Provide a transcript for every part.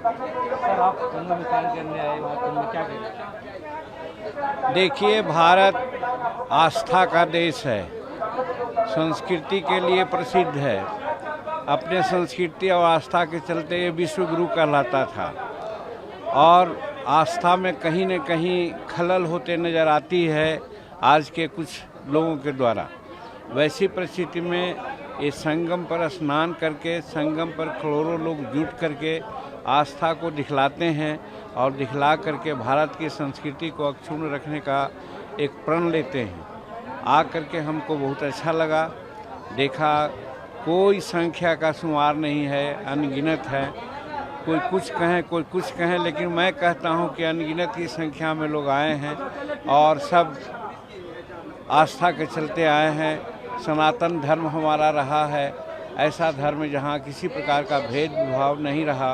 Sir, आप कुंभ स्नान करने आए, वहाँ कुंभ में क्या कहेंगे? देखिए, भारत आस्था का देश है, संस्कृति के लिए प्रसिद्ध है। अपने संस्कृति और आस्था के चलते ये विश्व गुरु कहलाता था और आस्था में कहीं न कहीं खलल होते नज़र आती है आज के कुछ लोगों के द्वारा। वैसी परिस्थिति में ये संगम पर स्नान करके, संगम पर करोड़ों लोग जुट करके आस्था को दिखलाते हैं और दिखला करके भारत की संस्कृति को अक्षुण्ण रखने का एक प्रण लेते हैं। आ करके हमको बहुत अच्छा लगा। देखा कोई संख्या का शुमार नहीं है, अनगिनत है। कोई कुछ कहें, कोई कुछ कहें, लेकिन मैं कहता हूं कि अनगिनत की संख्या में लोग आए हैं और सब आस्था के चलते आए हैं। सनातन धर्म हमारा रहा है ऐसा धर्म जहाँ किसी प्रकार का भेदभाव नहीं रहा।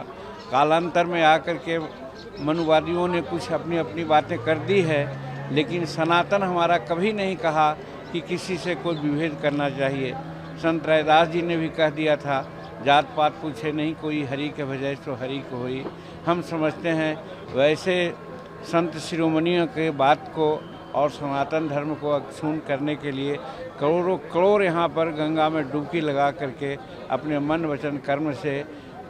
कालांतर में आकर के मनुवादियों ने कुछ अपनी अपनी बातें कर दी है, लेकिन सनातन हमारा कभी नहीं कहा कि किसी से कोई विभेद करना चाहिए। संत रैदास जी ने भी कह दिया था, जात पात पूछे नहीं कोई, हरि के भजय सो हरि को होई। हम समझते हैं वैसे संत शिरोमणियों के बात को और सनातन धर्म को अक्षुण्ण करने के लिए करोड़ों करोड़ यहाँ पर गंगा में डुबकी लगा करके अपने मन वचन कर्म से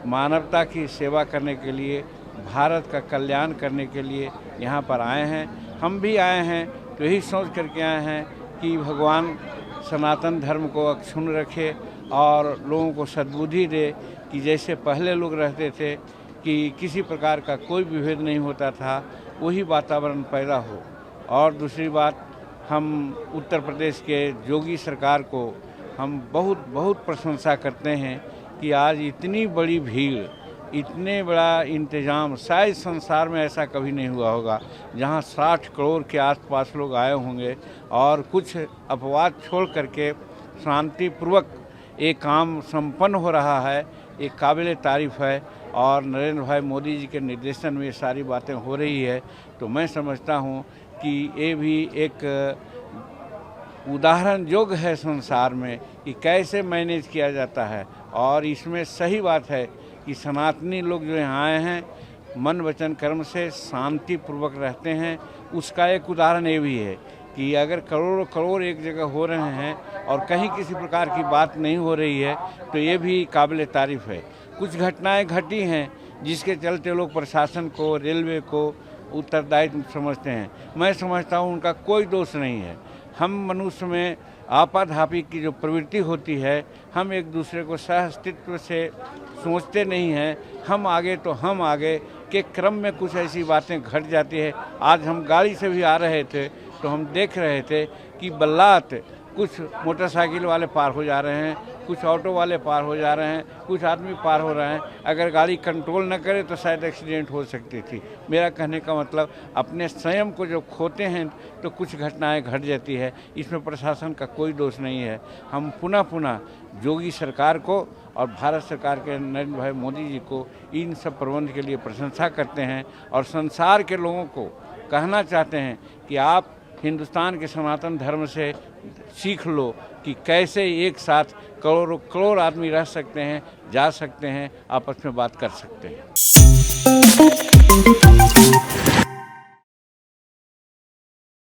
मानवता की सेवा करने के लिए, भारत का कल्याण करने के लिए यहाँ पर आए हैं। हम भी आए हैं तो यही सोच करके आए हैं कि भगवान सनातन धर्म को अक्षुण्ण रखे और लोगों को सद्बुद्धि दे कि जैसे पहले लोग रहते थे कि किसी प्रकार का कोई विभेद नहीं होता था, वही वातावरण पैदा हो। और दूसरी बात, हम उत्तर प्रदेश के योगी सरकार को हम बहुत बहुत प्रशंसा करते हैं कि आज इतनी बड़ी भीड़, इतने बड़ा इंतज़ाम शायद संसार में ऐसा कभी नहीं हुआ होगा, जहां 60 करोड़ के आसपास लोग आए होंगे और कुछ अपवाद छोड़ करके शांतिपूर्वक एक काम संपन्न हो रहा है। एक काबिल तारीफ़ है और नरेंद्र भाई मोदी जी के निर्देशन में ये सारी बातें हो रही है। तो मैं समझता हूँ कि ये भी एक उदाहरण योग्य है संसार में कि कैसे मैनेज किया जाता है। और इसमें सही बात है कि सनातनी लोग जो यहाँ आए हैं मन वचन कर्म से शांतिपूर्वक रहते हैं। उसका एक उदाहरण ये भी है कि अगर करोड़ों करोड़ एक जगह हो रहे हैं और कहीं किसी प्रकार की बात नहीं हो रही है तो ये भी काबिल तारीफ़ है। कुछ घटनाएं घटी हैं जिसके चलते लोग प्रशासन को, रेलवे को उत्तरदायित्व समझते हैं। मैं समझता हूँ उनका कोई दोष नहीं है। हम मनुष्य में आपाधापी की जो प्रवृत्ति होती है, हम एक दूसरे को सह अस्तित्व से सोचते नहीं हैं। हम आगे तो हम आगे के क्रम में कुछ ऐसी बातें घट जाती है। आज हम गाड़ी से भी आ रहे थे तो हम देख रहे थे कि बल्लात कुछ मोटरसाइकिल वाले पार हो जा रहे हैं, कुछ ऑटो वाले पार हो जा रहे हैं, कुछ आदमी पार हो रहे हैं। अगर गाड़ी कंट्रोल न करे तो शायद एक्सीडेंट हो सकती थी। मेरा कहने का मतलब, अपने संयम को जब खोते हैं तो कुछ घटनाएं घट जाती है। इसमें प्रशासन का कोई दोष नहीं है। हम पुनः पुनः योगी सरकार को और भारत सरकार के नरेंद्र भाई मोदी जी को इन सब प्रबंध के लिए प्रशंसा करते हैं और संसार के लोगों को कहना चाहते हैं कि आप हिंदुस्तान के सनातन धर्म से सीख लो कि कैसे एक साथ करोड़ों करोड़ आदमी रह सकते हैं, जा सकते हैं, आपस में बात कर सकते हैं।